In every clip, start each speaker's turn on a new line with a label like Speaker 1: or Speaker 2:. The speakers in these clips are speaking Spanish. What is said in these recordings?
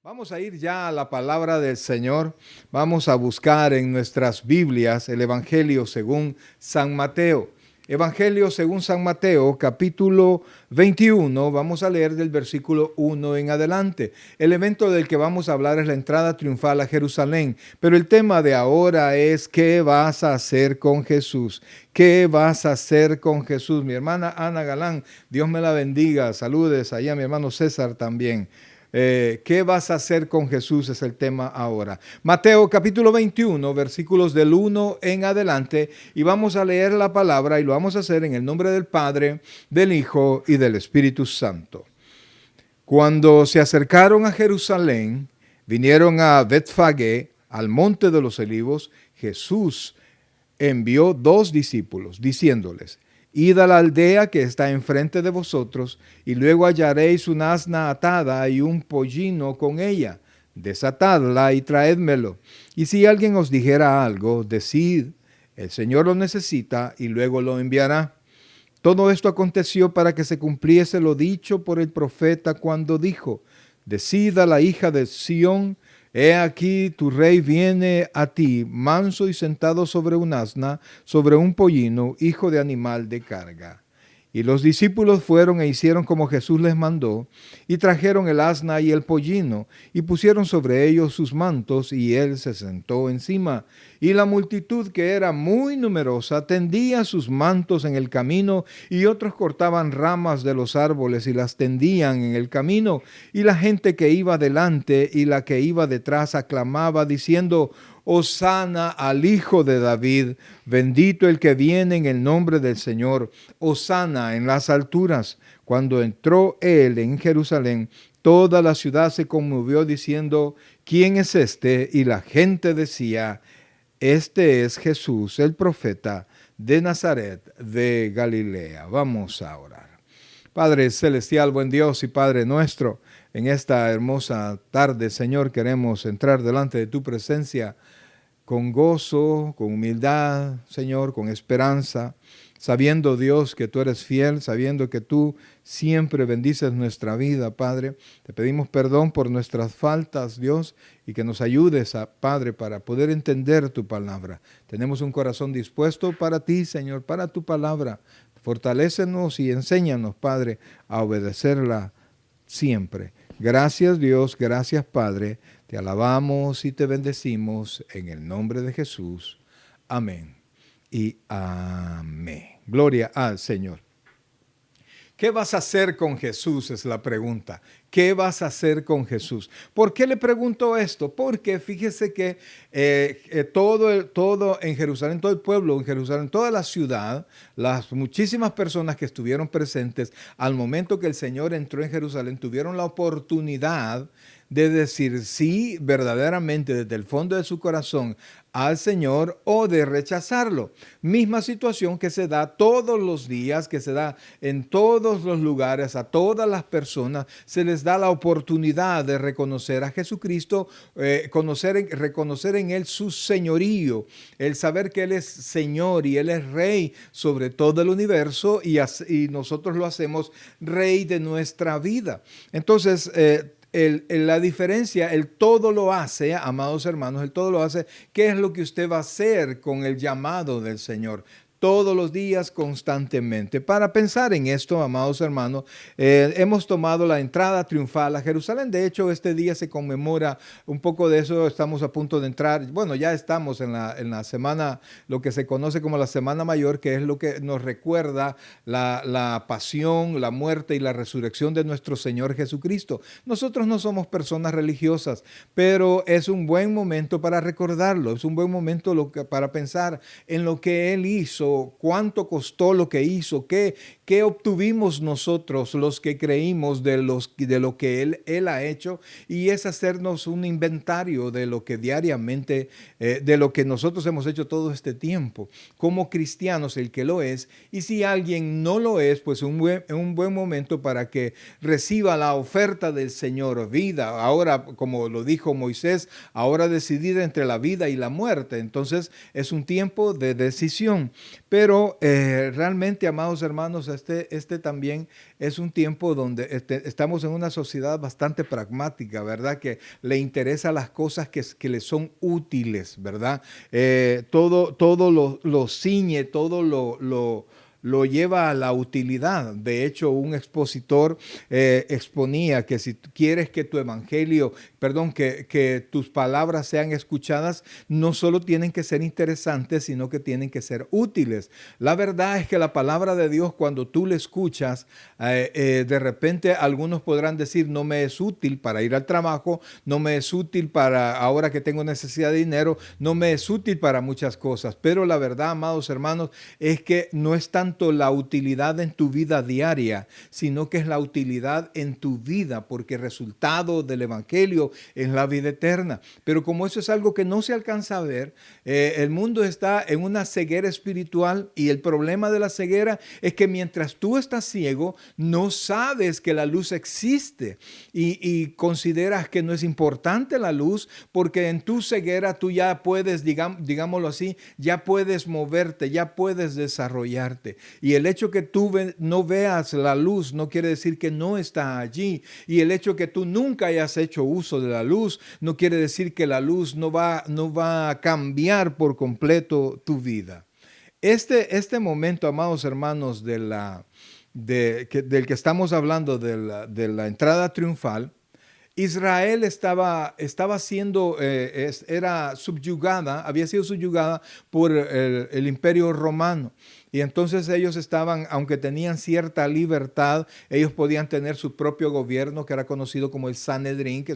Speaker 1: Vamos a ir ya a la palabra del Señor. Vamos a buscar en nuestras Biblias el Evangelio según San Mateo. Evangelio según San Mateo, capítulo 21. Vamos a leer del versículo 1 en adelante. El evento del que vamos a hablar es la entrada triunfal a Jerusalén. Pero el tema de ahora es ¿qué vas a hacer con Jesús? ¿Qué vas a hacer con Jesús? Mi hermana Ana Galán, Dios me la bendiga. Saludes allá a mi hermano César también. ¿Qué vas a hacer con Jesús? Es el tema ahora. Mateo capítulo 21, versículos del 1 en adelante, y vamos a leer la palabra y lo vamos a hacer en el nombre del Padre, del Hijo y del Espíritu Santo. Cuando se acercaron a Jerusalén, vinieron a Betfagé, al monte de los Olivos. Jesús envió 2 discípulos, diciéndoles: Id a la aldea que está enfrente de vosotros, y luego hallaréis una asna atada y un pollino con ella. Desatadla y traédmelo. Y si alguien os dijera algo, decid: el Señor lo necesita, y luego lo enviará. Todo esto aconteció para que se cumpliese lo dicho por el profeta cuando dijo: Decid a la hija de Sión: He aquí tu rey viene a ti, manso y sentado sobre un asna, sobre un pollino, hijo de animal de carga. Y los discípulos fueron e hicieron como Jesús les mandó, y trajeron el asna y el pollino, y pusieron sobre ellos sus mantos, y él se sentó encima. Y la multitud, que era muy numerosa, tendía sus mantos en el camino, y otros cortaban ramas de los árboles y las tendían en el camino. Y la gente que iba delante y la que iba detrás aclamaba, diciendo: Hosana al Hijo de David, bendito el que viene en el nombre del Señor, Hosana en las alturas. Cuando entró él en Jerusalén, toda la ciudad se conmovió diciendo: ¿Quién es este? Y la gente decía: Este es Jesús, el profeta de Nazaret de Galilea. Vamos a orar. Padre celestial, buen Dios y Padre nuestro, en esta hermosa tarde, Señor, queremos entrar delante de tu presencia con gozo, con humildad, Señor, con esperanza, sabiendo, Dios, que tú eres fiel, sabiendo que tú siempre bendices nuestra vida, Padre. Te pedimos perdón por nuestras faltas, Dios, y que nos ayudes, Padre, para poder entender tu palabra. Tenemos un corazón dispuesto para ti, Señor, para tu palabra. Fortalécenos y enséñanos, Padre, a obedecerla siempre. Gracias, Dios, gracias, Padre. Te alabamos y te bendecimos en el nombre de Jesús. Amén y amén. Gloria al Señor. ¿Qué vas a hacer con Jesús? Es la pregunta. ¿Qué vas a hacer con Jesús? ¿Por qué le pregunto esto? Porque fíjese que todo en Jerusalén, todo el pueblo en Jerusalén, toda la ciudad, las muchísimas personas que estuvieron presentes al momento que el Señor entró en Jerusalén, tuvieron la oportunidad de decir sí verdaderamente desde el fondo de su corazón al Señor o de rechazarlo. Misma situación que se da todos los días, que se da en todos los lugares, a todas las personas, se les da la oportunidad de reconocer a Jesucristo, reconocer en Él su señorío, el saber que Él es Señor y Él es Rey sobre todo el universo y nosotros lo hacemos Rey de nuestra vida. Entonces, la diferencia, el todo lo hace, amados hermanos, el todo lo hace. ¿Qué es lo que usted va a hacer con el llamado del Señor? Todos los días, constantemente. Para pensar en esto, amados hermanos, hemos tomado la entrada triunfal a Jerusalén. De hecho, este día se conmemora un poco de eso. Estamos a punto de entrar, bueno, ya estamos en la semana, lo que se conoce como la Semana Mayor, que es lo que nos recuerda la pasión, la muerte y la resurrección de nuestro Señor Jesucristo. Nosotros no somos personas religiosas, pero es un buen momento para recordarlo. Es un buen momento para pensar en lo que Él hizo, cuánto costó lo que hizo, qué obtuvimos nosotros los que creímos de lo que él ha hecho, y es hacernos un inventario de lo que diariamente, de lo que nosotros hemos hecho todo este tiempo, como cristianos, el que lo es, y si alguien no lo es, pues un buen momento para que reciba la oferta del Señor, vida. Ahora, como lo dijo Moisés, ahora decidida entre la vida y la muerte. Entonces es un tiempo de decisión. Pero realmente, amados hermanos, este también es un tiempo donde estamos en una sociedad bastante pragmática, ¿verdad? Que le interesa las cosas que le son útiles, ¿verdad? Todo lo ciñe, todo lo lleva a la utilidad. De hecho, un expositor exponía que si tú quieres que tu evangelio, perdón, que tus palabras sean escuchadas, no solo tienen que ser interesantes, sino que tienen que ser útiles. La verdad es que la palabra de Dios, cuando tú la escuchas, de repente algunos podrán decir, no me es útil para ir al trabajo, no me es útil para ahora que tengo necesidad de dinero, no me es útil para muchas cosas. Pero la verdad, amados hermanos, es que no es tanto la utilidad en tu vida diaria, sino que es la utilidad en tu vida, porque el resultado del evangelio es la vida eterna. Pero como eso es algo que no se alcanza a ver, el mundo está en una ceguera espiritual, y el problema de la ceguera es que mientras tú estás ciego, no sabes que la luz existe y consideras que no es importante la luz, porque en tu ceguera tú ya puedes, digámoslo así, ya puedes moverte, ya puedes desarrollarte. Y el hecho que tú no veas la luz no quiere decir que no está allí. Y el hecho que tú nunca hayas hecho uso de la luz no quiere decir que la luz no va a cambiar por completo tu vida. Este momento, amados hermanos, del que estamos hablando, de la entrada triunfal, Israel estaba siendo, era subyugada, había sido subyugada por el imperio romano. Y entonces ellos estaban, aunque tenían cierta libertad, ellos podían tener su propio gobierno, que era conocido como el Sanedrín, que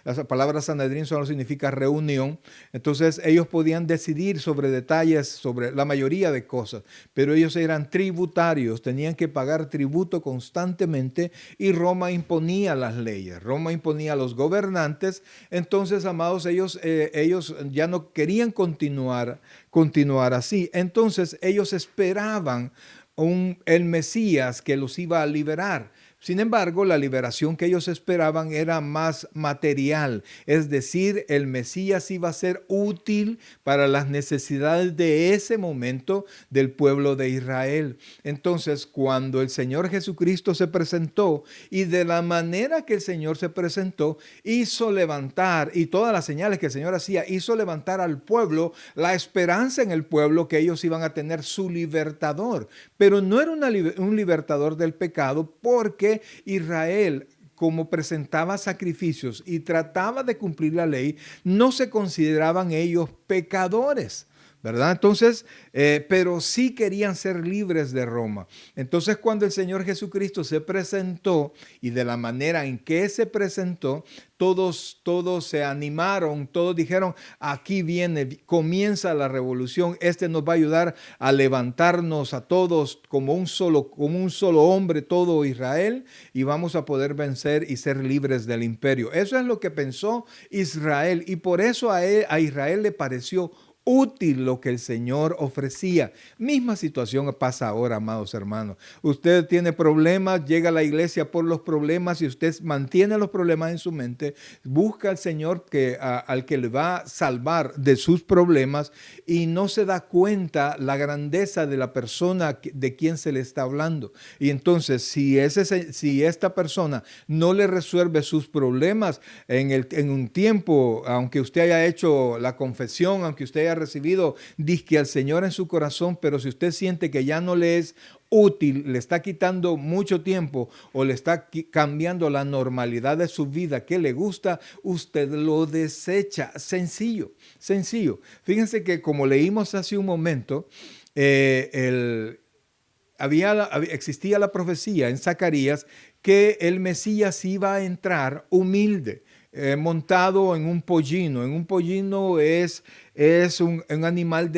Speaker 1: la palabra Sanedrín solo significa reunión. Entonces ellos podían decidir sobre detalles, sobre la mayoría de cosas, pero ellos eran tributarios, tenían que pagar tributo constantemente, y Roma imponía las leyes, Roma imponía a los gobernantes. Entonces, amados, ellos ya no querían continuar así. Entonces ellos esperaban el Mesías que los iba a liberar. Sin embargo, la liberación que ellos esperaban era más material, es decir, el Mesías iba a ser útil para las necesidades de ese momento del pueblo de Israel. Entonces, cuando el Señor Jesucristo se presentó, y de la manera que el Señor se presentó, hizo levantar, y todas las señales que el Señor hacía, hizo levantar al pueblo, la esperanza en el pueblo que ellos iban a tener su libertador. Pero no era un libertador del pecado, porque Israel, como presentaba sacrificios y trataba de cumplir la ley, no se consideraban ellos pecadores, ¿verdad? Entonces, pero sí querían ser libres de Roma. Entonces, cuando el Señor Jesucristo se presentó, y de la manera en que se presentó, todos se animaron, todos dijeron, aquí viene, comienza la revolución, nos va a ayudar a levantarnos a todos como un solo hombre, todo Israel, y vamos a poder vencer y ser libres del imperio. Eso es lo que pensó Israel, y por eso a Israel le pareció útil lo que el Señor ofrecía. Misma situación pasa ahora, amados hermanos. Usted tiene problemas, llega a la iglesia por los problemas, y usted mantiene los problemas en su mente, busca al Señor al que le va a salvar de sus problemas, y no se da cuenta la grandeza de la persona de quien se le está hablando. Y entonces, si esta persona no le resuelve sus problemas en un tiempo, aunque usted haya hecho la confesión, aunque usted haya recibido disque al Señor en su corazón, pero si usted siente que ya no le es útil, le está quitando mucho tiempo, o le está cambiando la normalidad de su vida que le gusta, usted lo desecha. Sencillo. Fíjense que, como leímos hace un momento, existía la profecía en Zacarías que el Mesías iba a entrar humilde, montado en un pollino. En un pollino es un animal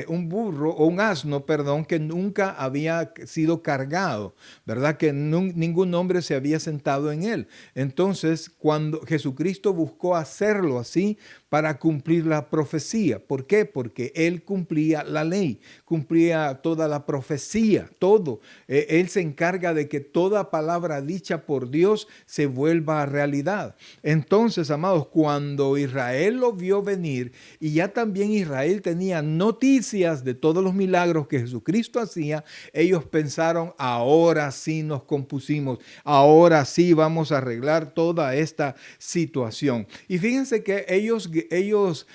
Speaker 1: un burro o un asno, perdón, que nunca había sido cargado, ¿verdad? Que ningún hombre se había sentado en él. Entonces, cuando Jesucristo buscó hacerlo así para cumplir la profecía. ¿Por qué? Porque Él cumplía la ley, cumplía toda la profecía, todo. Él se encarga de que toda palabra dicha por Dios se vuelva realidad. Entonces, entonces, amados, cuando Israel lo vio venir y ya también Israel tenía noticias de todos los milagros que Jesucristo hacía, ellos pensaron, ahora sí nos compusimos, ahora sí vamos a arreglar toda esta situación. Y fíjense que ellos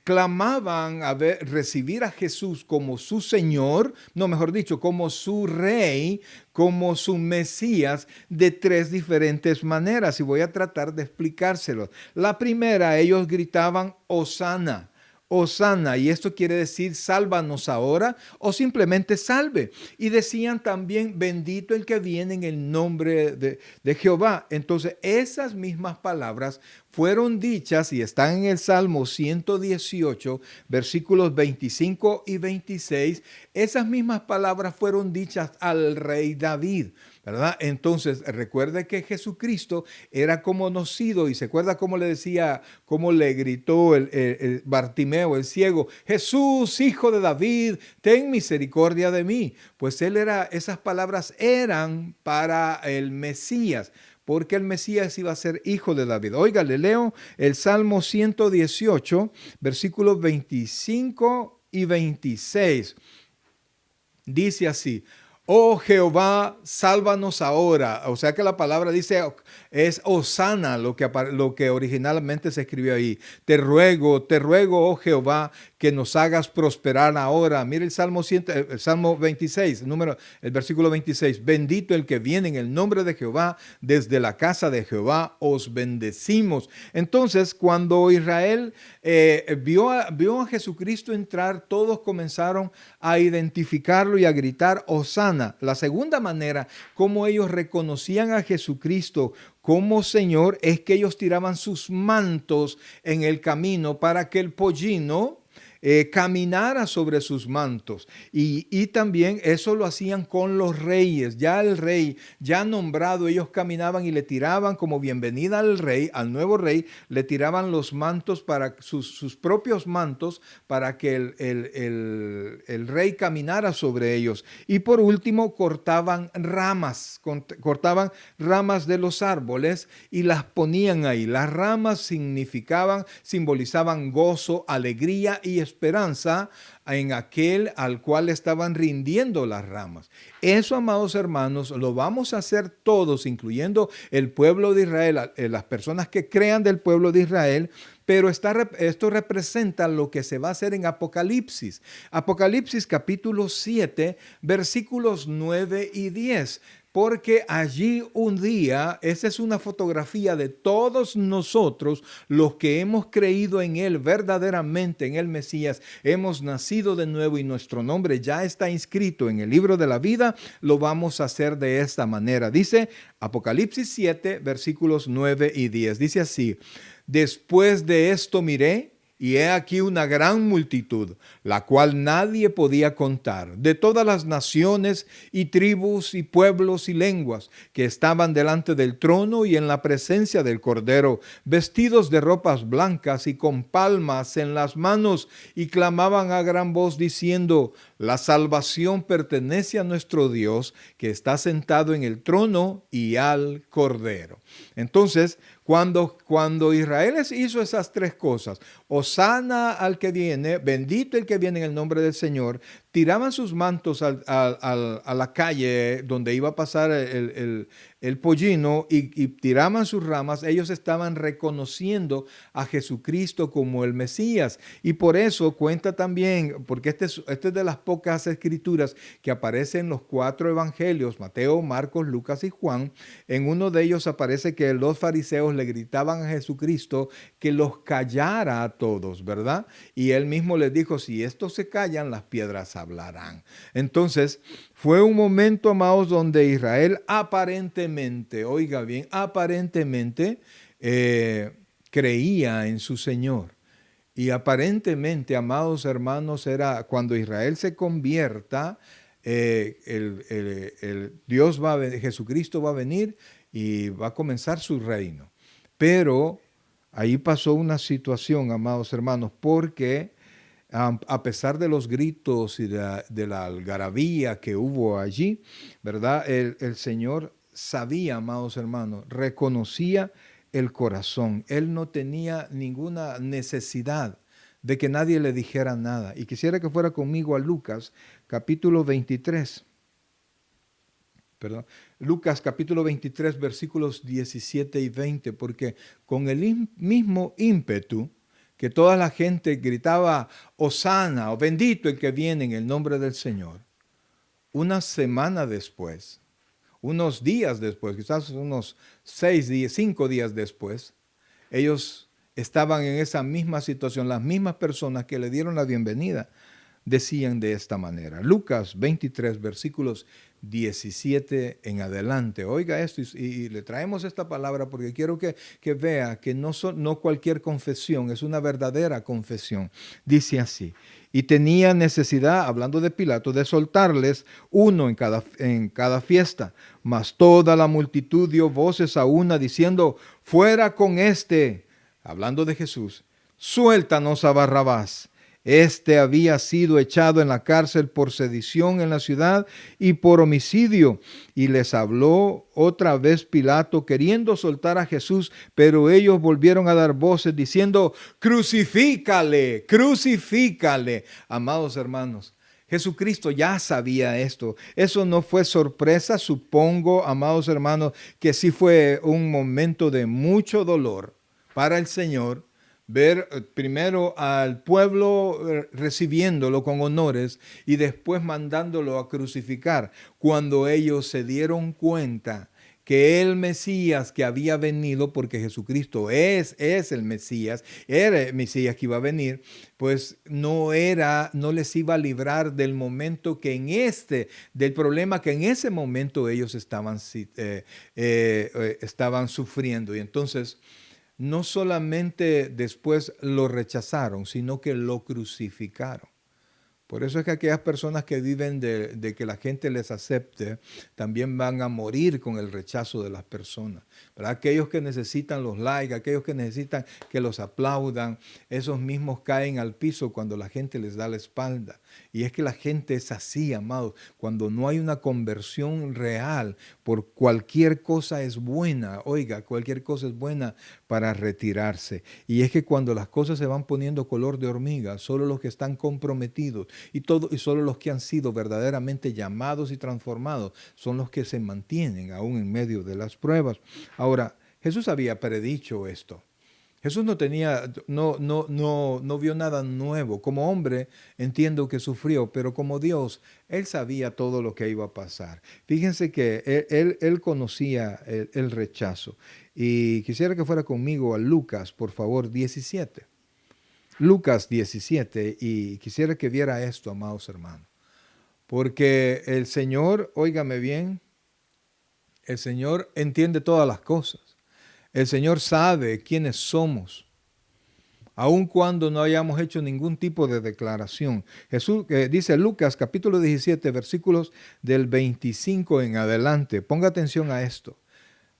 Speaker 1: clamaban recibir a Jesús como su Señor, no, mejor dicho, como su Rey, como su Mesías, de tres diferentes maneras. Y voy a tratar de explicárselos. La primera, ellos gritaban, Hosana. Hosana, y esto quiere decir sálvanos ahora o simplemente salve. Y decían también, bendito el que viene en el nombre de Jehová. Entonces esas mismas palabras fueron dichas y están en el Salmo 118, versículos 25 y 26. Esas mismas palabras fueron dichas al rey David, ¿verdad? Entonces, recuerde que Jesucristo era conocido y se acuerda cómo le decía, cómo le gritó el Bartimeo, el ciego, Jesús, hijo de David, ten misericordia de mí. Pues esas palabras eran para el Mesías, porque el Mesías iba a ser hijo de David. Oiga, le leo el Salmo 118, versículos 25 y 26. Dice así, oh Jehová, sálvanos ahora. O sea que la palabra dice, es Hosana lo que originalmente se escribió ahí. Te ruego, oh Jehová, que nos hagas prosperar ahora. Mire el Salmo 26, el versículo 26. Bendito el que viene en el nombre de Jehová, desde la casa de Jehová os bendecimos. Entonces, cuando Israel vio a Jesucristo entrar, todos comenzaron a identificarlo y a gritar Hosana. La segunda manera como ellos reconocían a Jesucristo como Señor es que ellos tiraban sus mantos en el camino para que el pollino caminara sobre sus mantos. Y también eso lo hacían con los reyes. Ya el rey, ya nombrado, ellos caminaban y le tiraban como bienvenida al rey, al nuevo rey, le tiraban los mantos para sus propios mantos para que el rey caminara sobre ellos. Y por último, cortaban ramas de los árboles y las ponían ahí. Las ramas simbolizaban gozo, alegría y esperanza en aquel al cual estaban rindiendo las ramas. Eso, amados hermanos, lo vamos a hacer todos, incluyendo el pueblo de Israel, las personas que crean del pueblo de Israel, pero esto representa lo que se va a hacer en Apocalipsis. Apocalipsis capítulo 7, versículos 9 y 10. Porque allí un día, esa es una fotografía de todos nosotros, los que hemos creído en Él verdaderamente, en el Mesías, hemos nacido de nuevo y nuestro nombre ya está inscrito en el libro de la vida, lo vamos a hacer de esta manera. Dice Apocalipsis 7, versículos 9 y 10. Dice así, después de esto miré, y he aquí una gran multitud, la cual nadie podía contar, de todas las naciones y tribus y pueblos y lenguas, que estaban delante del trono y en la presencia del Cordero, vestidos de ropas blancas y con palmas en las manos, y clamaban a gran voz diciendo, la salvación pertenece a nuestro Dios, que está sentado en el trono y al Cordero. Entonces, cuando Israel hizo esas tres cosas, Hosana al que viene, bendito el que viene en el nombre del Señor, tiraban sus mantos a la calle donde iba a pasar el pollino y tiraban sus ramas, ellos estaban reconociendo a Jesucristo como el Mesías. Y por eso cuenta también, porque este es de las pocas escrituras que aparecen en los 4 evangelios, Mateo, Marcos, Lucas y Juan. En uno de ellos aparece que los fariseos le gritaban a Jesucristo que los callara a todos, ¿verdad? Y él mismo les dijo, si estos se callan, las piedras hablarán. Entonces, fue un momento, amados, donde Israel aparentemente, oiga bien, aparentemente creía en su Señor. Y aparentemente, amados hermanos, era cuando Israel se convierta, Jesucristo va a venir y va a comenzar su reino. Pero ahí pasó una situación, amados hermanos, porque a pesar de los gritos y de la algarabía que hubo allí, ¿verdad? El Señor sabía, amados hermanos, reconocía el corazón. Él no tenía ninguna necesidad de que nadie le dijera nada. Y quisiera que fuera conmigo a Lucas, capítulo 23. Perdón. Lucas, capítulo 23, versículos 17 y 20, porque con el mismo ímpetu que toda la gente gritaba, Hosana, o bendito el que viene en el nombre del Señor, una semana después, unos días después, quizás unos 6 días, 5 días después, ellos estaban en esa misma situación, las mismas personas que le dieron la bienvenida decían de esta manera. Lucas 23, versículos 17 en adelante. Oiga esto y le traemos esta palabra porque quiero que vea que no cualquier confesión es una verdadera confesión. Dice así: y tenía necesidad, hablando de Pilato, de soltarles uno en cada fiesta. Mas toda la multitud dio voces a una diciendo, fuera con este, hablando de Jesús, suéltanos a Barrabás. Este había sido echado en la cárcel por sedición en la ciudad y por homicidio. Y les habló otra vez Pilato, queriendo soltar a Jesús, pero ellos volvieron a dar voces diciendo, crucifícale, crucifícale. Amados hermanos, Jesucristo ya sabía esto. Eso no fue sorpresa, supongo, amados hermanos, que sí fue un momento de mucho dolor para el Señor. Ver primero al pueblo recibiéndolo con honores y después mandándolo a crucificar, cuando ellos se dieron cuenta que el Mesías que había venido, porque Jesucristo es el Mesías, era el Mesías que iba a venir, pues no les iba a librar del momento del problema que en ese momento ellos estaban sufriendo. Y entonces, no solamente después lo rechazaron, sino que lo crucificaron. Por eso es que aquellas personas que viven de que la gente les acepte, también van a morir con el rechazo de las personas, ¿verdad? Aquellos que necesitan los likes, aquellos que necesitan que los aplaudan, esos mismos caen al piso cuando la gente les da la espalda. Y es que la gente es así, amados. Cuando no hay una conversión real, por cualquier cosa es buena. Oiga, cualquier cosa es buena para retirarse. Y es que cuando las cosas se van poniendo color de hormiga, solo los que están comprometidos y solo los que han sido verdaderamente llamados y transformados son los que se mantienen aún en medio de las pruebas. Ahora, Jesús había predicho esto. Jesús no vio nada nuevo. Como hombre entiendo que sufrió, pero como Dios, Él sabía todo lo que iba a pasar. Fíjense que Él conocía el rechazo. Y quisiera que fuera conmigo a Lucas, por favor, 17. Lucas 17, y quisiera que viera esto, amados hermanos. Porque el Señor, óigame bien, el Señor entiende todas las cosas. El Señor sabe quiénes somos, aun cuando no hayamos hecho ningún tipo de declaración. Jesús dice Lucas capítulo 17, versículos del 25 en adelante. Ponga atención a esto.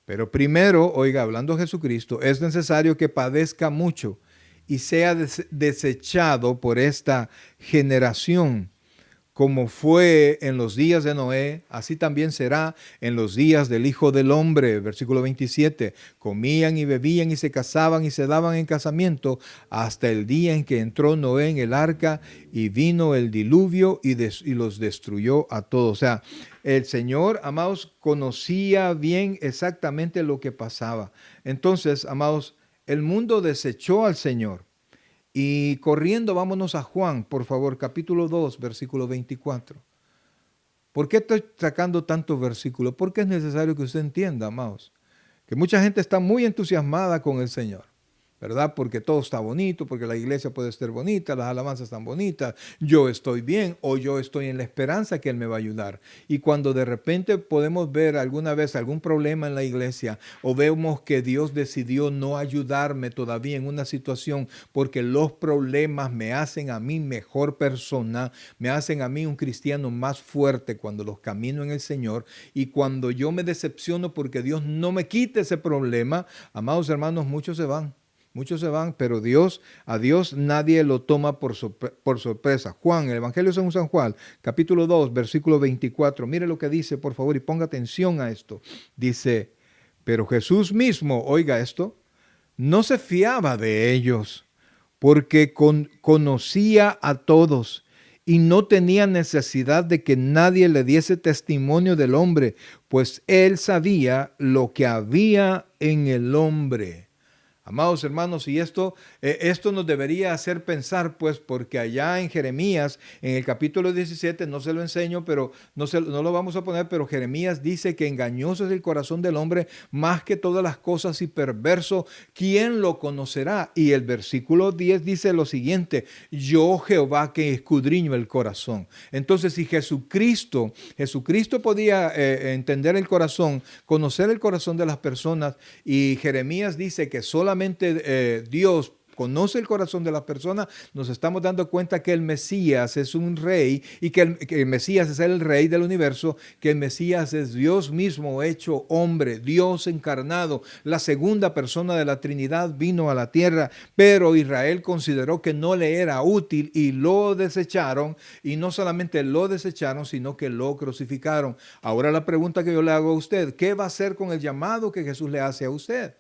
Speaker 1: Pero primero, oiga, hablando Jesucristo, es necesario que padezca mucho y sea desechado por esta generación. Como fue en los días de Noé, así también será en los días del Hijo del Hombre. Versículo 27. Comían y bebían y se casaban y se daban en casamiento hasta el día en que entró Noé en el arca y vino el diluvio y los destruyó a todos. O sea, el Señor, amados, conocía bien exactamente lo que pasaba. Entonces, amados, el mundo desechó al Señor. Y corriendo, vámonos a Juan, por favor, capítulo 2, versículo 24. ¿Por qué estoy sacando tantos versículos? Porque es necesario que usted entienda, amados, que mucha gente está muy entusiasmada con el Señor, ¿verdad? Porque todo está bonito, porque la iglesia puede estar bonita, las alabanzas están bonitas, yo estoy bien o yo estoy en la esperanza que Él me va a ayudar. Y cuando de repente podemos ver alguna vez algún problema en la iglesia o vemos que Dios decidió no ayudarme todavía en una situación porque los problemas me hacen a mí mejor persona, me hacen a mí un cristiano más fuerte cuando los camino en el Señor, y cuando yo me decepciono porque Dios no me quite ese problema, amados hermanos, muchos se van. Muchos se van, pero a Dios nadie lo toma por sorpresa. Juan, el Evangelio según San Juan, capítulo 2, versículo 24. Mire lo que dice, por favor, y ponga atención a esto. Dice, pero Jesús mismo, oiga esto, No se fiaba de ellos, porque conocía a todos y no tenía necesidad de que nadie le diese testimonio del hombre, pues él sabía lo que había en el hombre. Amados hermanos, y esto nos debería hacer pensar, pues, porque allá en Jeremías, en el capítulo 17, no se lo enseño, pero no lo vamos a poner, pero Jeremías dice que engañoso es el corazón del hombre más que todas las cosas y perverso, ¿quién lo conocerá? Y el versículo 10 dice lo siguiente: yo Jehová que escudriño el corazón. Entonces, si Jesucristo podía entender el corazón, conocer el corazón de las personas, y Jeremías dice que solamente Dios conoce el corazón de las personas, nos estamos dando cuenta que el Mesías es un rey y que el Mesías es el rey del universo, que el Mesías es Dios mismo hecho hombre, Dios encarnado, la segunda persona de la Trinidad vino a la tierra, pero Israel consideró que no le era útil y lo desecharon, y no solamente lo desecharon, sino que lo crucificaron. Ahora la pregunta que yo le hago a usted: ¿qué va a hacer con el llamado que Jesús le hace a usted?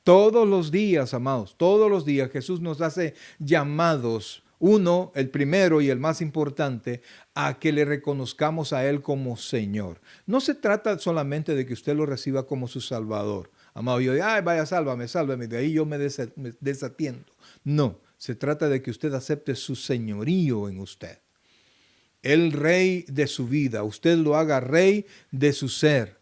Speaker 1: Todos los días, amados, todos los días Jesús nos hace llamados. Uno, el primero y el más importante, a que le reconozcamos a Él como Señor. No se trata solamente de que usted lo reciba como su Salvador. Amado, yo digo, ay, vaya, sálvame, sálvame, de ahí yo me desatiendo. No, se trata de que usted acepte su señorío en usted. El rey de su vida, usted lo haga rey de su ser,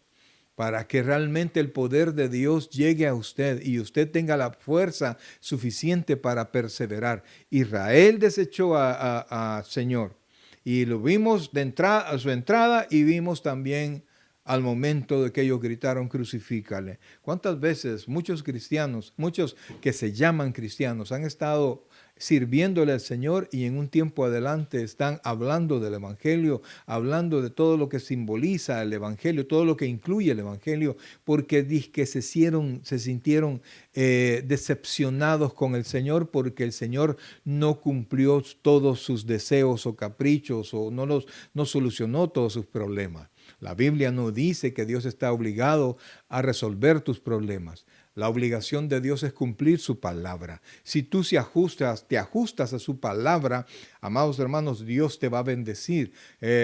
Speaker 1: para que realmente el poder de Dios llegue a usted y usted tenga la fuerza suficiente para perseverar. Israel desechó a Señor, y lo vimos a su entrada, y vimos también al momento de que ellos gritaron: crucifícale. ¿Cuántas veces muchos cristianos, muchos que se llaman cristianos, han estado sirviéndole al Señor y en un tiempo adelante están hablando del Evangelio, hablando de todo lo que simboliza el Evangelio, todo lo que incluye el Evangelio, porque que se sintieron decepcionados con el Señor, porque el Señor no cumplió todos sus deseos o caprichos, o no solucionó todos sus problemas? La Biblia no dice que Dios está obligado a resolver tus problemas. La obligación de Dios es cumplir su palabra. Si tú te ajustas a su palabra, amados hermanos, Dios te va a bendecir.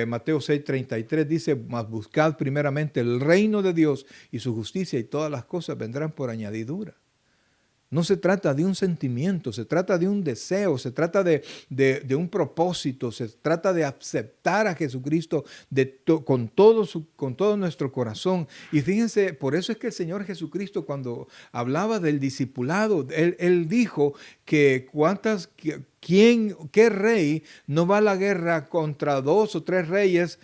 Speaker 1: Mateo 6:33 dice: mas buscad primeramente el reino de Dios y su justicia, y todas las cosas vendrán por añadidura. No se trata de un sentimiento, se trata de un deseo, se trata de un propósito, se trata de aceptar a Jesucristo con todo nuestro corazón. Y fíjense, por eso es que el Señor Jesucristo, cuando hablaba del discipulado, Él dijo que ¿qué rey no va a la guerra contra 2 o 3 reyes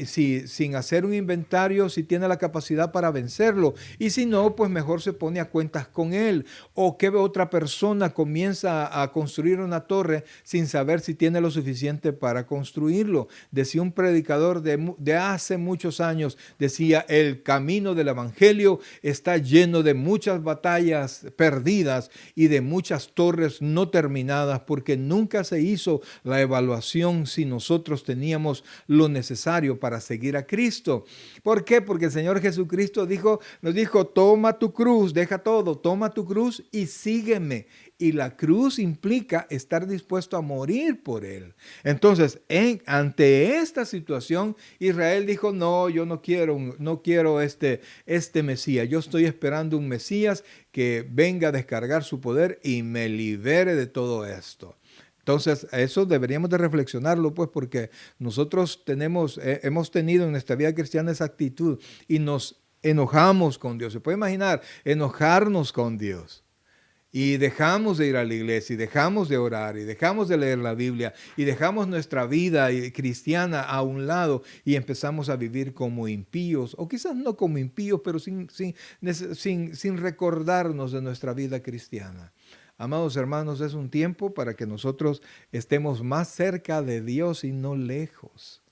Speaker 1: sin hacer un inventario, si tiene la capacidad para vencerlo? Y si no, pues mejor se pone a cuentas con él. O que otra persona comienza a construir una torre sin saber si tiene lo suficiente para construirlo. Decía un predicador de hace muchos años, decía: el camino del Evangelio está lleno de muchas batallas perdidas y de muchas torres no terminadas, porque nunca se hizo la evaluación si nosotros teníamos lo necesario para seguir a Cristo. ¿Por qué? Porque el Señor Jesucristo nos dijo: toma tu cruz, deja todo, toma tu cruz y sígueme. Y la cruz implica estar dispuesto a morir por Él. Entonces, ante esta situación, Israel dijo: no, yo no quiero este Mesías. Yo estoy esperando un Mesías que venga a descargar su poder y me libere de todo esto. Entonces, eso deberíamos de reflexionarlo, pues, porque nosotros hemos tenido en nuestra vida cristiana esa actitud y nos enojamos con Dios. ¿Se puede imaginar enojarnos con Dios? Y dejamos de ir a la iglesia, y dejamos de orar, y dejamos de leer la Biblia, y dejamos nuestra vida cristiana a un lado, y empezamos a vivir como impíos, o quizás no como impíos, pero sin recordarnos de nuestra vida cristiana. Amados hermanos, es un tiempo para que nosotros estemos más cerca de Dios y no lejos.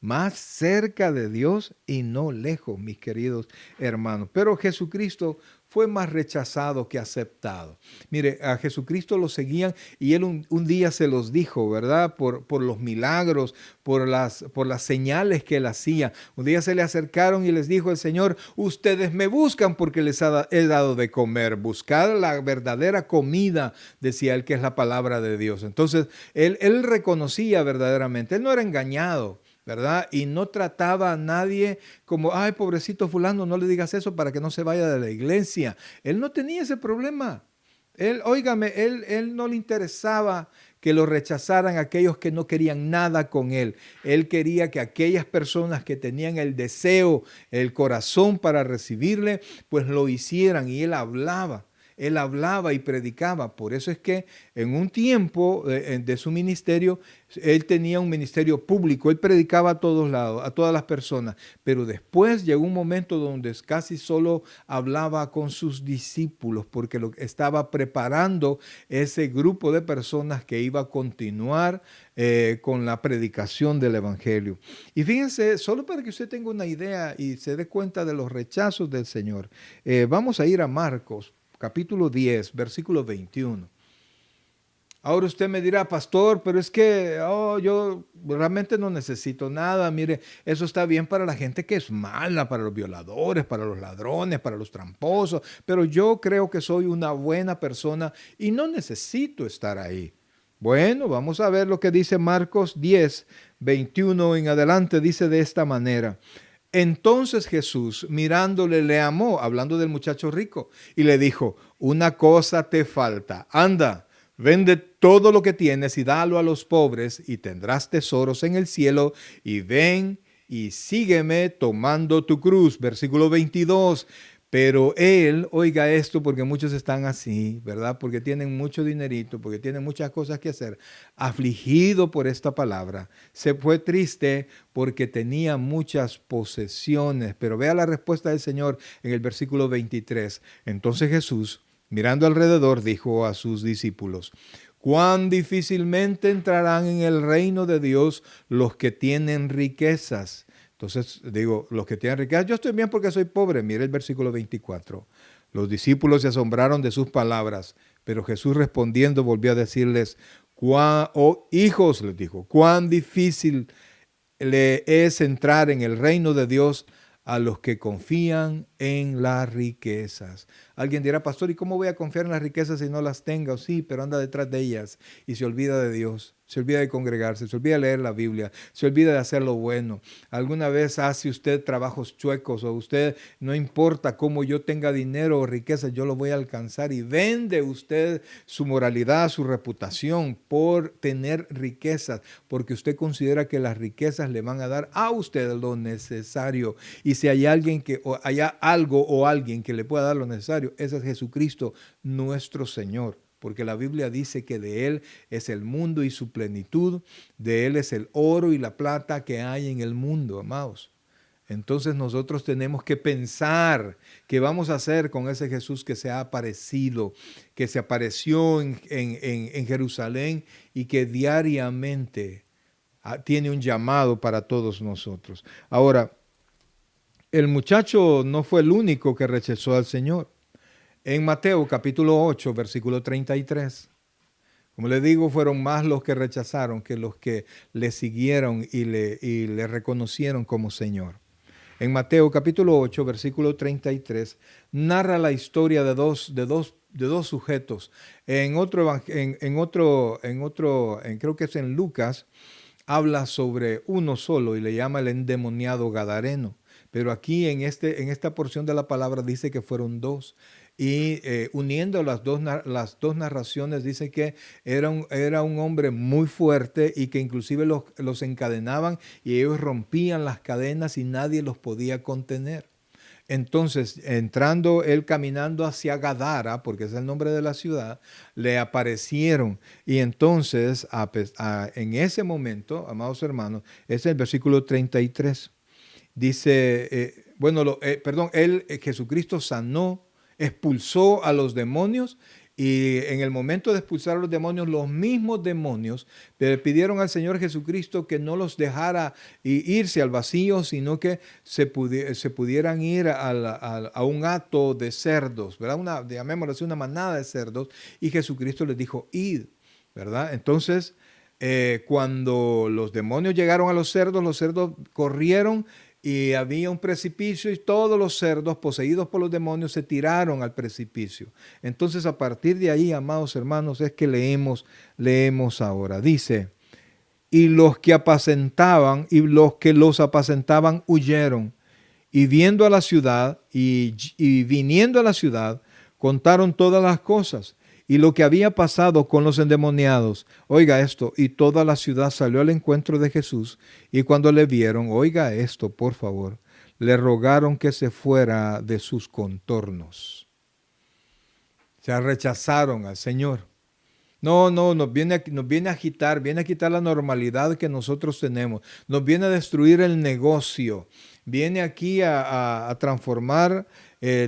Speaker 1: Más cerca de Dios y no lejos, mis queridos hermanos. Pero Jesucristo fue más rechazado que aceptado. Mire, a Jesucristo lo seguían y él un día se los dijo, ¿verdad? Por los milagros, por las señales que él hacía. Un día se le acercaron y les dijo el Señor: ustedes me buscan porque les he dado de comer. Buscad la verdadera comida, decía él, que es la palabra de Dios. Entonces, él reconocía verdaderamente, él no era engañado, ¿verdad? Y no trataba a nadie como, ay, pobrecito fulano, no le digas eso para que no se vaya de la iglesia. Él no tenía ese problema. Óigame, él no le interesaba que lo rechazaran aquellos que no querían nada con él. Él quería que aquellas personas que tenían el deseo, el corazón para recibirle, pues lo hicieran. Y él hablaba. Él hablaba y predicaba. Por eso es que en un tiempo de su ministerio, él tenía un ministerio público. Él predicaba a todos lados, a todas las personas. Pero después llegó un momento donde casi solo hablaba con sus discípulos, porque estaba preparando ese grupo de personas que iba a continuar con la predicación del evangelio. Y fíjense, solo para que usted tenga una idea y se dé cuenta de los rechazos del Señor, vamos a ir a Marcos, capítulo 10, versículo 21. Ahora usted me dirá: pastor, pero es que yo realmente no necesito nada. Mire, eso está bien para la gente que es mala, para los violadores, para los ladrones, para los tramposos, pero yo creo que soy una buena persona y no necesito estar ahí. Bueno, vamos a ver lo que dice Marcos 10, 21 en adelante. Dice de esta manera: entonces Jesús, mirándole, le amó, hablando del muchacho rico, y le dijo: una cosa te falta, anda, vende todo lo que tienes y dalo a los pobres, y tendrás tesoros en el cielo, y ven y sígueme tomando tu cruz. Versículo 22. Pero él, oiga esto, porque muchos están así, ¿verdad? Porque tienen mucho dinerito, porque tienen muchas cosas que hacer. Afligido por esta palabra, se fue triste porque tenía muchas posesiones. Pero vea la respuesta del Señor en el versículo 23. Entonces Jesús, mirando alrededor, dijo a sus discípulos: cuán difícilmente entrarán en el reino de Dios los que tienen riquezas. Entonces digo, los que tienen riqueza, yo estoy bien porque soy pobre. Mire el versículo 24. Los discípulos se asombraron de sus palabras, pero Jesús respondiendo volvió a decirles: hijos, les dijo, cuán difícil le es entrar en el reino de Dios a los que confían en las riquezas. Alguien dirá: pastor, ¿y cómo voy a confiar en las riquezas si no las tengo? Sí, pero anda detrás de ellas y se olvida de Dios. Se olvida de congregarse, se olvida de leer la Biblia, se olvida de hacer lo bueno. ¿Alguna vez hace usted trabajos chuecos o usted, no importa cómo yo tenga dinero o riqueza, yo lo voy a alcanzar, y vende usted su moralidad, su reputación por tener riquezas, porque usted considera que las riquezas le van a dar a usted lo necesario? Y si hay alguien o haya algo o alguien que le pueda dar lo necesario, ese es Jesucristo, nuestro Señor. Porque la Biblia dice que de Él es el mundo y su plenitud, de Él es el oro y la plata que hay en el mundo, amados. Entonces nosotros tenemos que pensar qué vamos a hacer con ese Jesús que se ha aparecido, que se apareció en Jerusalén y que diariamente tiene un llamado para todos nosotros. Ahora, el muchacho no fue el único que rechazó al Señor. En Mateo capítulo 8, versículo 33, como le digo, fueron más los que rechazaron que los que le siguieron y le reconocieron como Señor. En Mateo capítulo 8, versículo 33, narra la historia de dos sujetos. Creo que es en Lucas, habla sobre uno solo y le llama el endemoniado gadareno. Pero aquí en esta porción de la palabra dice que fueron dos. Y uniendo las dos narraciones, dice que era un hombre muy fuerte y que inclusive los encadenaban y ellos rompían las cadenas y nadie los podía contener. Entonces, entrando él caminando hacia Gadara, porque es el nombre de la ciudad, le aparecieron. Y entonces, en ese momento, amados hermanos, es el versículo 33. Dice, Jesucristo sanó, expulsó a los demonios Y en el momento de expulsar a los demonios mismos demonios le pidieron al Señor Jesucristo que no los dejara irse al vacío, sino que se pudieran ir a un hato de cerdos, ¿verdad? Llamémoslo así, una manada de cerdos, y Jesucristo les dijo, id, ¿verdad? Entonces, cuando los demonios llegaron a los cerdos corrieron y había un precipicio y todos los cerdos poseídos por los demonios se tiraron al precipicio. Entonces, a partir de ahí, amados hermanos, es que leemos ahora. Dice, y los que los apacentaban huyeron, y viendo a la ciudad y viniendo a la ciudad, contaron todas las cosas y lo que había pasado con los endemoniados. Oiga esto, y toda la ciudad salió al encuentro de Jesús, y cuando le vieron, oiga esto, por favor, le rogaron que se fuera de sus contornos. Se rechazaron al Señor. No, nos viene a agitar, viene a quitar la normalidad que nosotros tenemos, nos viene a destruir el negocio, viene aquí a transformar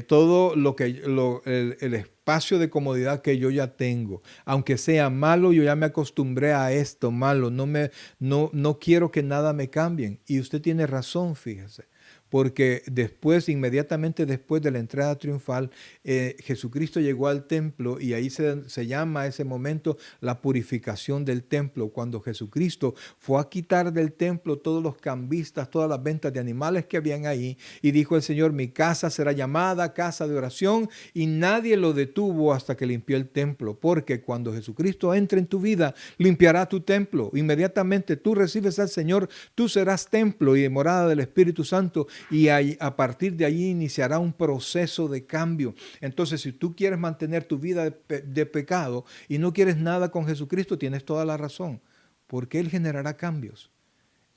Speaker 1: todo el espacio de comodidad que yo ya tengo. Aunque sea malo, yo ya me acostumbré a esto malo, no quiero que nada me cambien. Y usted tiene razón, fíjese. Porque inmediatamente después de la entrada triunfal, Jesucristo llegó al templo y ahí se llama ese momento la purificación del templo, cuando Jesucristo fue a quitar del templo todos los cambistas, todas las ventas de animales que habían ahí, y dijo el Señor, mi casa será llamada casa de oración, y nadie lo detuvo hasta que limpió el templo, porque cuando Jesucristo entre en tu vida, limpiará tu templo. Inmediatamente tú recibes al Señor, tú serás templo y morada del Espíritu Santo, y a partir de allí iniciará un proceso de cambio. Entonces, si tú quieres mantener tu vida de pecado y no quieres nada con Jesucristo, tienes toda la razón, porque Él generará cambios.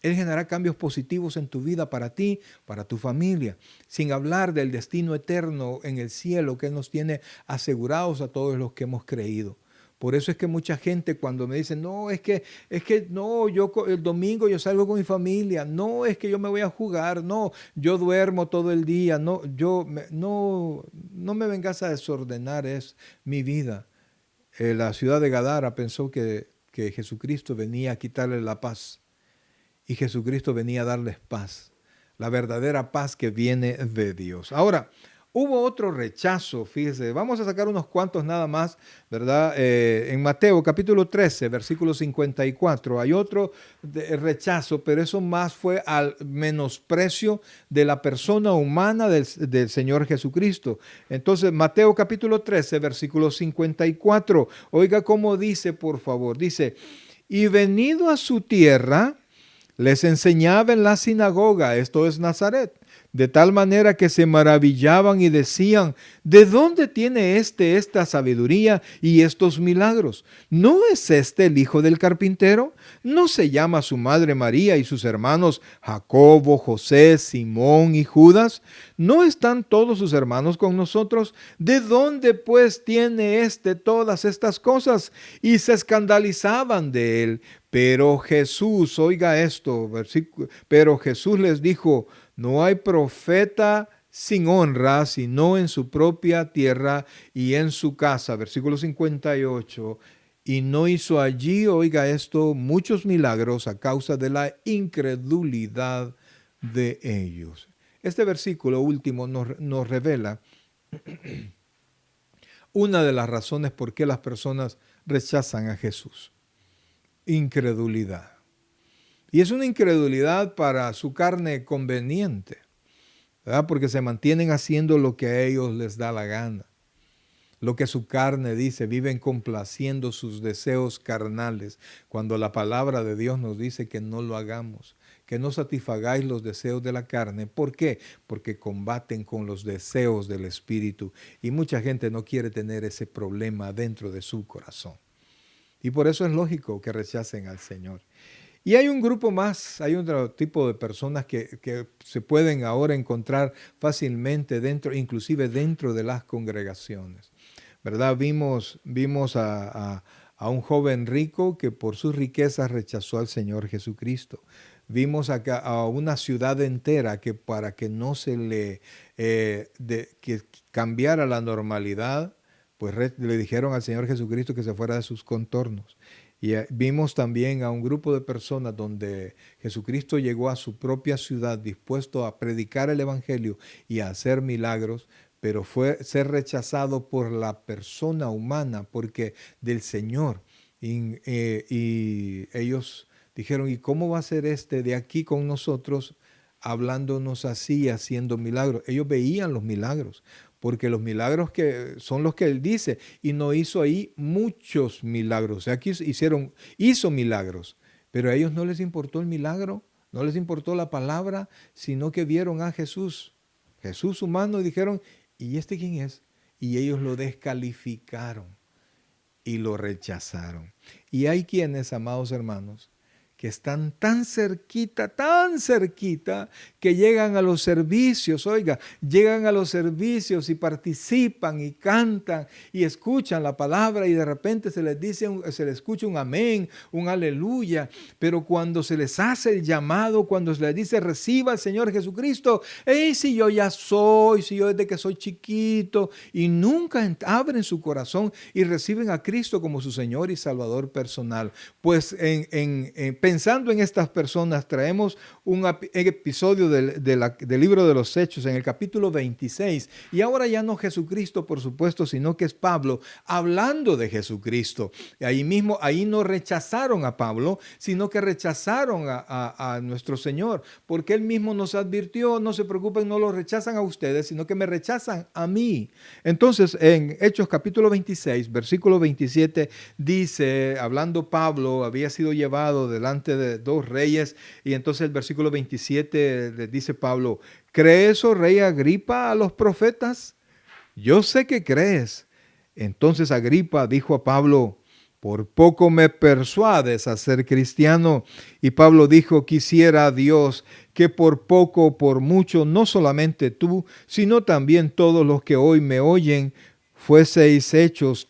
Speaker 1: Él generará cambios positivos en tu vida, para ti, para tu familia, sin hablar del destino eterno en el cielo que Él nos tiene asegurados a todos los que hemos creído. Por eso es que mucha gente cuando me dice, no, es que no, yo el domingo yo salgo con mi familia, no, es que yo me voy a jugar, no, yo duermo todo el día, no, no me vengas a desordenar mi vida. La ciudad de Gadara pensó que Jesucristo venía a quitarle la paz, y Jesucristo venía a darles paz, la verdadera paz que viene de Dios. Ahora, hubo otro rechazo, fíjese, vamos a sacar unos cuantos nada más, ¿verdad? En Mateo capítulo 13, versículo 54, hay otro rechazo, pero eso más fue al menosprecio de la persona humana del Señor Jesucristo. Entonces, Mateo capítulo 13, versículo 54, oiga cómo dice, por favor, dice, y venido a su tierra, les enseñaba en la sinagoga, esto es Nazaret, de tal manera que se maravillaban y decían, ¿de dónde tiene esta sabiduría y estos milagros? ¿No es este el hijo del carpintero? ¿No se llama su madre María y sus hermanos Jacobo, José, Simón y Judas? ¿No están todos sus hermanos con nosotros? ¿De dónde pues tiene todas estas cosas? Y se escandalizaban de él. Pero Jesús, oiga esto, pero Jesús les dijo, no hay profeta sin honra, sino en su propia tierra y en su casa. Versículo 58. Y no hizo allí, oiga esto, muchos milagros a causa de la incredulidad de ellos. Este versículo último nos revela una de las razones por qué las personas rechazan a Jesús. Incredulidad. Y es una incredulidad para su carne conveniente, ¿verdad? Porque se mantienen haciendo lo que a ellos les da la gana. Lo que su carne dice, viven complaciendo sus deseos carnales, cuando la palabra de Dios nos dice que no lo hagamos, que no satisfagáis los deseos de la carne. ¿Por qué? Porque combaten con los deseos del Espíritu, y mucha gente no quiere tener ese problema dentro de su corazón. Y por eso es lógico que rechacen al Señor. Y hay un grupo más, hay otro tipo de personas que se pueden ahora encontrar fácilmente inclusive dentro de las congregaciones, ¿verdad? Vimos a un joven rico que por sus riquezas rechazó al Señor Jesucristo. Vimos acá a una ciudad entera que para que no se le que cambiara la normalidad, pues le dijeron al Señor Jesucristo que se fuera de sus contornos. Y vimos también a un grupo de personas donde Jesucristo llegó a su propia ciudad dispuesto a predicar el Evangelio y a hacer milagros, pero fue ser rechazado por la persona humana, porque del Señor. Y ellos dijeron, ¿y cómo va a ser este de aquí con nosotros, hablándonos así, haciendo milagros? Ellos veían los milagros, porque los milagros que son los que él dice, y no hizo ahí muchos milagros. O sea, aquí hizo milagros, pero a ellos no les importó el milagro, no les importó la palabra, sino que vieron a Jesús, Jesús humano, y dijeron, ¿y este quién es? Y ellos lo descalificaron y lo rechazaron. Y hay quienes, amados hermanos, que están tan cerquita, que llegan a los servicios, oiga, llegan a los servicios y participan y cantan y escuchan la palabra y de repente se les escucha un amén, un aleluya, pero cuando se les hace el llamado, cuando se les dice reciba al Señor Jesucristo, si yo ya soy, si yo desde que soy chiquito, y nunca abren su corazón y reciben a Cristo como su Señor y Salvador personal. Pues pensando en estas personas, traemos un episodio del libro de los Hechos en el capítulo 26. Y ahora ya no Jesucristo, por supuesto, sino que es Pablo hablando de Jesucristo. Y ahí no rechazaron a Pablo, sino que rechazaron a nuestro Señor, porque él mismo nos advirtió, no se preocupen, no lo rechazan a ustedes, sino que me rechazan a mí. Entonces, en Hechos capítulo 26, versículo 27, dice, hablando Pablo, había sido llevado delante de dos reyes, y entonces el versículo 27 le dice Pablo, ¿crees, oh rey Agripa, a los profetas? Yo sé que crees. Entonces Agripa dijo a Pablo, por poco me persuades a ser cristiano. Y Pablo dijo, quisiera a Dios que por poco o por mucho, no solamente tú, sino también todos los que hoy me oyen, fueseis hechos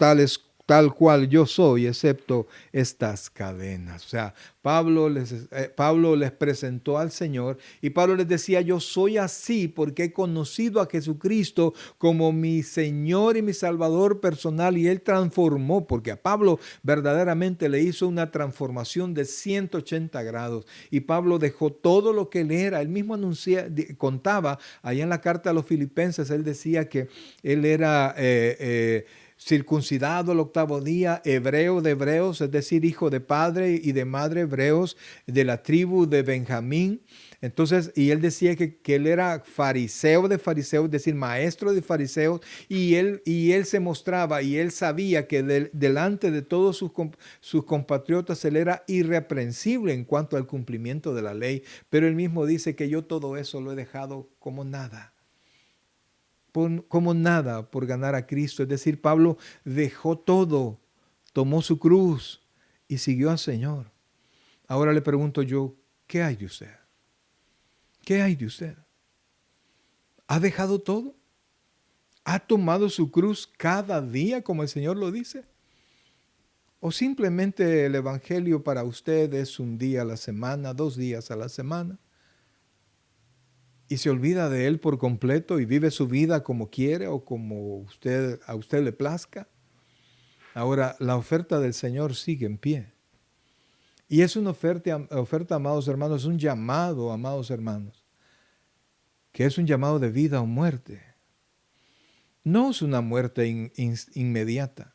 Speaker 1: tal cual yo soy, excepto estas cadenas. O sea, Pablo les presentó al Señor y Pablo les decía, yo soy así porque he conocido a Jesucristo como mi Señor y mi Salvador personal, y Él transformó, porque a Pablo verdaderamente le hizo una transformación de 180 grados, y Pablo dejó todo lo que él era. Él mismo contaba allá en la carta a los Filipenses, él decía que él era circuncidado el octavo día, hebreo de hebreos, es decir, hijo de padre y de madre hebreos, de la tribu de Benjamín. Entonces, y él decía que él era fariseo de fariseos, es decir, maestro de fariseos, y él se mostraba y él sabía que delante de todos sus compatriotas él era irreprensible en cuanto al cumplimiento de la ley, pero él mismo dice que yo todo eso lo he dejado como nada por ganar a Cristo. Es decir, Pablo dejó todo, tomó su cruz y siguió al Señor. Ahora le pregunto yo, ¿qué hay de usted? ¿Qué hay de usted? ¿Ha dejado todo? ¿Ha tomado su cruz cada día como el Señor lo dice? ¿O simplemente el Evangelio para usted es un día a la semana, 2 días a la semana? Y se olvida de él por completo y vive su vida como quiere o como a usted le plazca. Ahora, la oferta del Señor sigue en pie. Y es una oferta, amados hermanos, es un llamado, amados hermanos, que es un llamado de vida o muerte. No es una muerte inmediata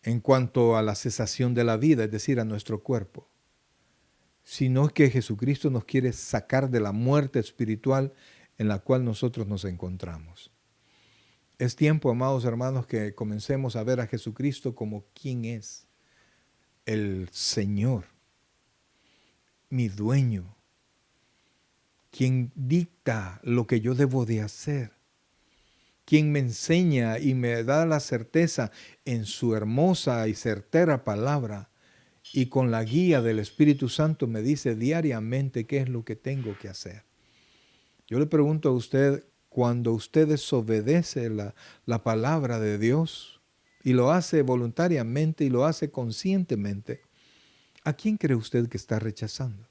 Speaker 1: en cuanto a la cesación de la vida, es decir, a nuestro cuerpo, sino que Jesucristo nos quiere sacar de la muerte espiritual en la cual nosotros nos encontramos. Es tiempo, amados hermanos, que comencemos a ver a Jesucristo como quien es, el Señor, mi dueño, quien dicta lo que yo debo de hacer, quien me enseña y me da la certeza en su hermosa y certera palabra, y con la guía del Espíritu Santo me dice diariamente qué es lo que tengo que hacer. Yo le pregunto a usted, cuando usted desobedece la palabra de Dios y lo hace voluntariamente y lo hace conscientemente, ¿a quién cree usted que está rechazando?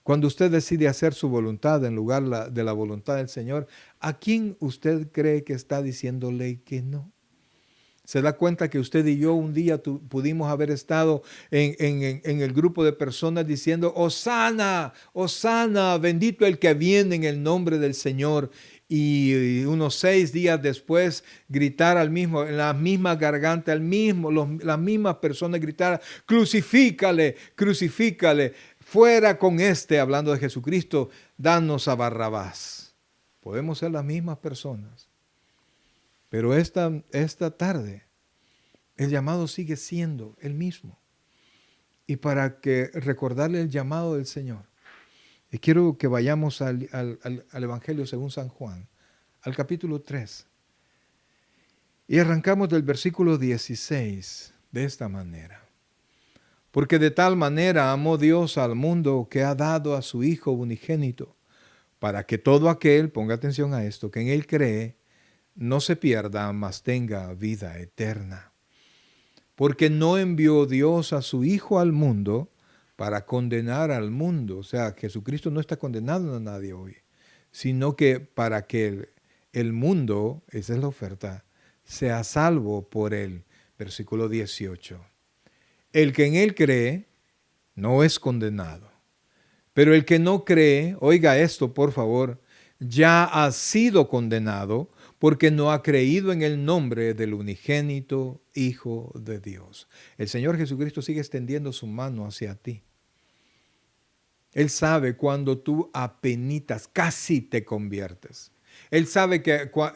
Speaker 1: Cuando usted decide hacer su voluntad en lugar de la voluntad del Señor, ¿a quién usted cree que está diciéndole que no? Se da cuenta que usted y yo un día pudimos haber estado en el grupo de personas diciendo, Hosana, Hosana, bendito el que viene en el nombre del Señor. Y unos 6 días después gritar en la misma garganta, las mismas personas gritar, crucifícale, crucifícale, fuera con hablando de Jesucristo, danos a Barrabás. Podemos ser las mismas personas. Pero esta tarde, el llamado sigue siendo el mismo. Y para recordarle el llamado del Señor, y quiero que vayamos al Evangelio según San Juan, al capítulo 3. Y arrancamos del versículo 16 de esta manera. Porque de tal manera amó Dios al mundo que ha dado a su Hijo unigénito, para que todo aquel, ponga atención a esto, que en Él cree, no se pierda, mas tenga vida eterna. Porque no envió Dios a su Hijo al mundo para condenar al mundo. O sea, Jesucristo no está condenando a nadie hoy, sino que para que el mundo, esa es la oferta, sea salvo por Él. Versículo 18. El que en Él cree no es condenado. Pero el que no cree, oiga esto por favor, ya ha sido condenado porque no ha creído en el nombre del unigénito Hijo de Dios. El Señor Jesucristo sigue extendiendo su mano hacia ti. Él sabe cuando tú apenitas, casi te conviertes. Él sabe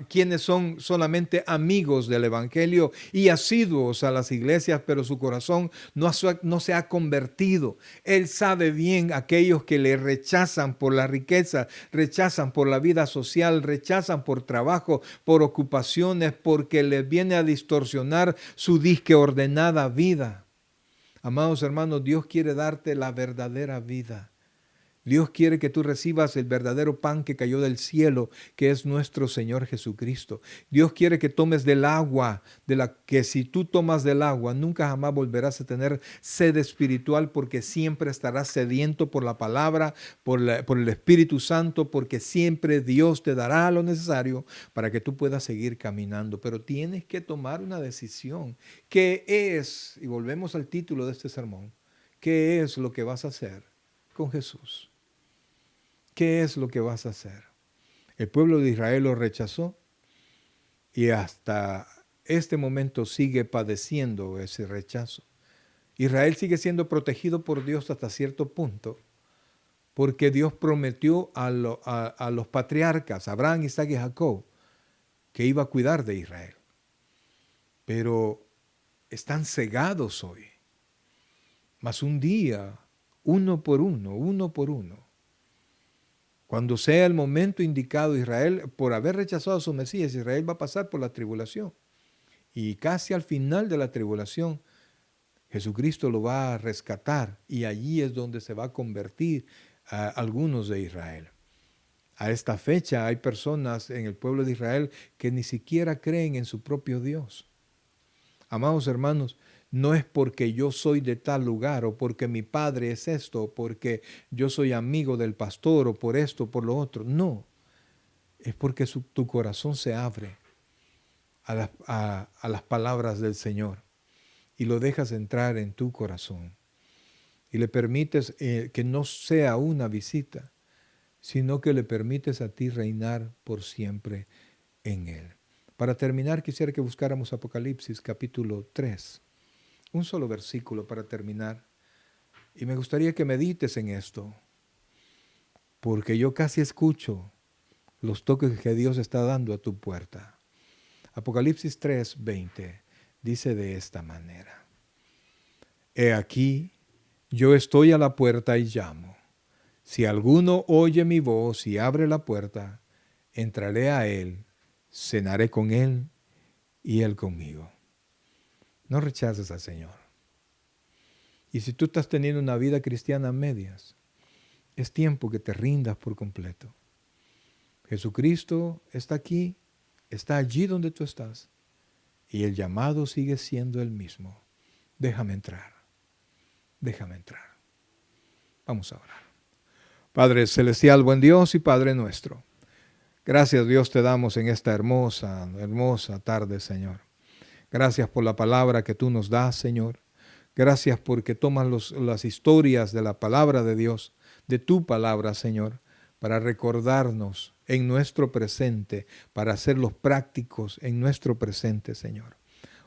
Speaker 1: quiénes son solamente amigos del Evangelio y asiduos a las iglesias, pero su corazón no se ha convertido. Él sabe bien aquellos que le rechazan por la riqueza, rechazan por la vida social, rechazan por trabajo, por ocupaciones, porque les viene a distorsionar su disque ordenada vida. Amados hermanos, Dios quiere darte la verdadera vida. Dios quiere que tú recibas el verdadero pan que cayó del cielo, que es nuestro Señor Jesucristo. Dios quiere que tomes del agua, que si tú tomas del agua, nunca jamás volverás a tener sed espiritual, porque siempre estarás sediento por la palabra, por el Espíritu Santo, porque siempre Dios te dará lo necesario para que tú puedas seguir caminando. Pero tienes que tomar una decisión. ¿Qué es? Y volvemos al título de este sermón. ¿Qué es lo que vas a hacer con Jesús? ¿Qué es lo que vas a hacer? El pueblo de Israel lo rechazó y hasta este momento sigue padeciendo ese rechazo. Israel sigue siendo protegido por Dios hasta cierto punto, porque Dios prometió a los patriarcas, Abraham, Isaac y Jacob, que iba a cuidar de Israel. Pero están cegados hoy. Mas un día, uno por uno, cuando sea el momento indicado, Israel, por haber rechazado a su Mesías, Israel va a pasar por la tribulación. Y casi al final de la tribulación, Jesucristo lo va a rescatar y allí es donde se va a convertir a algunos de Israel. A esta fecha hay personas en el pueblo de Israel que ni siquiera creen en su propio Dios. Amados hermanos, no es porque yo soy de tal lugar o porque mi padre es esto o porque yo soy amigo del pastor o por esto o por lo otro. No, es porque tu corazón se abre a las palabras del Señor y lo dejas entrar en tu corazón y le permites que no sea una visita, sino que le permites a ti reinar por siempre en Él. Para terminar, quisiera que buscáramos Apocalipsis capítulo 3. Un solo versículo para terminar. Y me gustaría que medites en esto, porque yo casi escucho los toques que Dios está dando a tu puerta. Apocalipsis 3:20 dice de esta manera: He aquí, yo estoy a la puerta y llamo. Si alguno oye mi voz y abre la puerta, entraré a él, cenaré con él y él conmigo. No rechaces al Señor. Y si tú estás teniendo una vida cristiana a medias, es tiempo que te rindas por completo. Jesucristo está aquí, está allí donde tú estás, y el llamado sigue siendo el mismo. Déjame entrar, déjame entrar. Vamos a orar. Padre celestial, buen Dios y Padre nuestro, gracias Dios te damos en esta hermosa tarde, Señor. Gracias por la palabra que tú nos das, Señor. Gracias porque tomas las historias de la palabra de Dios, de tu palabra, Señor, para recordarnos en nuestro presente, para hacerlos prácticos en nuestro presente, Señor.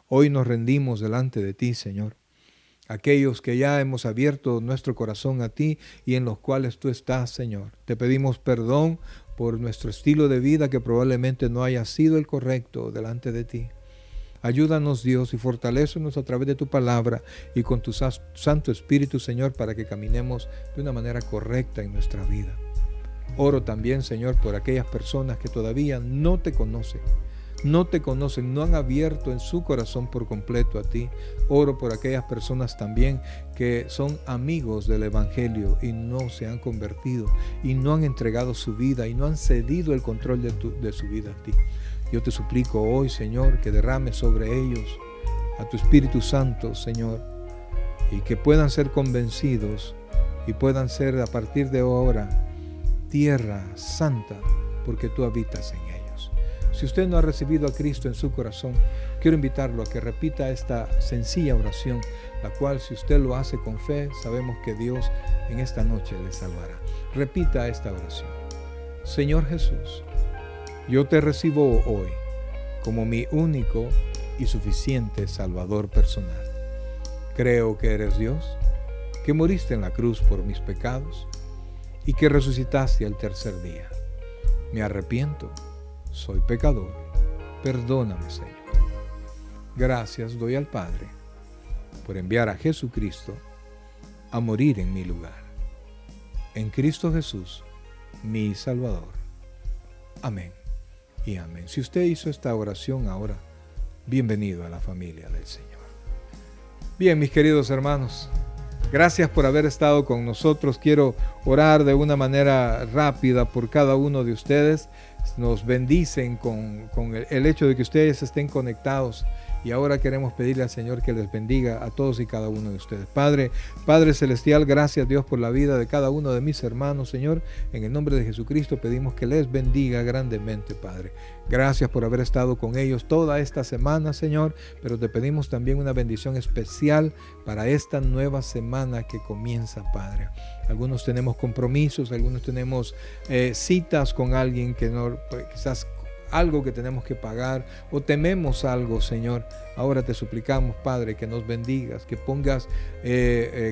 Speaker 1: Hoy nos rendimos delante de ti, Señor. Aquellos que ya hemos abierto nuestro corazón a ti y en los cuales tú estás, Señor. Te pedimos perdón por nuestro estilo de vida que probablemente no haya sido el correcto delante de ti. Ayúdanos, Dios, y fortalécenos a través de tu palabra y con tu Santo Espíritu, Señor, para que caminemos de una manera correcta en nuestra vida. Oro también, Señor, por aquellas personas que todavía no te conocen, no han abierto en su corazón por completo a ti. Oro por aquellas personas también que son amigos del Evangelio y no se han convertido y no han entregado su vida y no han cedido el control de su vida a ti. Yo te suplico hoy, Señor, que derrames sobre ellos a tu Espíritu Santo, Señor, y que puedan ser convencidos y puedan ser a partir de ahora tierra santa, porque tú habitas en ellos. Si usted no ha recibido a Cristo en su corazón, quiero invitarlo a que repita esta sencilla oración, la cual si usted lo hace con fe, sabemos que Dios en esta noche le salvará. Repita esta oración. Señor Jesús, yo te recibo hoy como mi único y suficiente Salvador personal. Creo que eres Dios, que moriste en la cruz por mis pecados y que resucitaste al tercer día. Me arrepiento, soy pecador, perdóname, Señor. Gracias doy al Padre por enviar a Jesucristo a morir en mi lugar. En Cristo Jesús, mi Salvador. Amén y amén. Si usted hizo esta oración ahora, bienvenido a la familia del Señor. Bien, mis queridos hermanos, gracias por haber estado con nosotros. Quiero orar de una manera rápida por cada uno de ustedes. Nos bendicen con el hecho de que ustedes estén conectados. Y ahora queremos pedirle al Señor que les bendiga a todos y cada uno de ustedes. Padre Celestial, gracias Dios por la vida de cada uno de mis hermanos, Señor. En el nombre de Jesucristo pedimos que les bendiga grandemente, Padre. Gracias por haber estado con ellos toda esta semana, Señor. Pero te pedimos también una bendición especial para esta nueva semana que comienza, Padre. Algunos tenemos compromisos, algunos tenemos citas con alguien que no, quizás algo que tenemos que pagar o tememos algo, Señor. Ahora te suplicamos, Padre, que nos bendigas, que pongas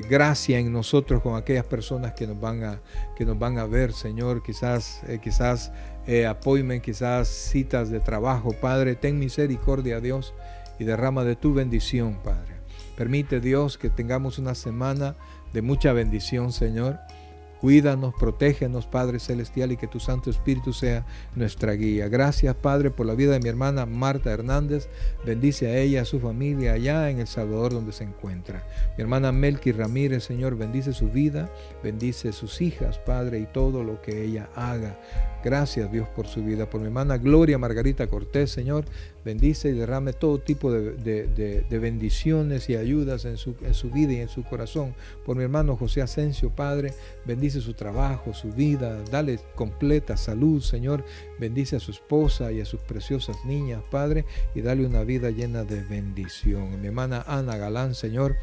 Speaker 1: gracia en nosotros con aquellas personas que nos van a ver, Señor. Quizás appointment, quizás citas de trabajo, Padre. Ten misericordia, Dios, y derrama de tu bendición, Padre. Permite, Dios, que tengamos una semana de mucha bendición, Señor. Cuídanos, protégenos, Padre Celestial, y que tu Santo Espíritu sea nuestra guía. Gracias, Padre, por la vida de mi hermana Marta Hernández. Bendice a ella, a su familia, allá en El Salvador, donde se encuentra. Mi hermana Melqui Ramírez, Señor, bendice su vida, bendice sus hijas, Padre, y todo lo que ella haga. Gracias, Dios, por su vida. Por mi hermana Gloria Margarita Cortés, Señor, bendice y derrame todo tipo de bendiciones y ayudas en su vida y en su corazón. Por mi hermano José Asensio, Padre, bendice su trabajo, su vida, dale completa salud, Señor. Bendice a su esposa y a sus preciosas niñas, Padre, y dale una vida llena de bendición. Mi hermana Ana Galán, Señor,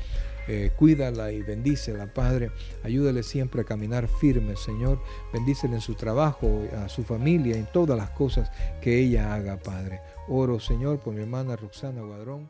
Speaker 1: cuídala y bendícela, Padre. Ayúdale siempre a caminar firme, Señor. Bendícela en su trabajo, a su familia, en todas las cosas que ella haga, Padre. Oro, Señor, por mi hermana Roxana Guadrón.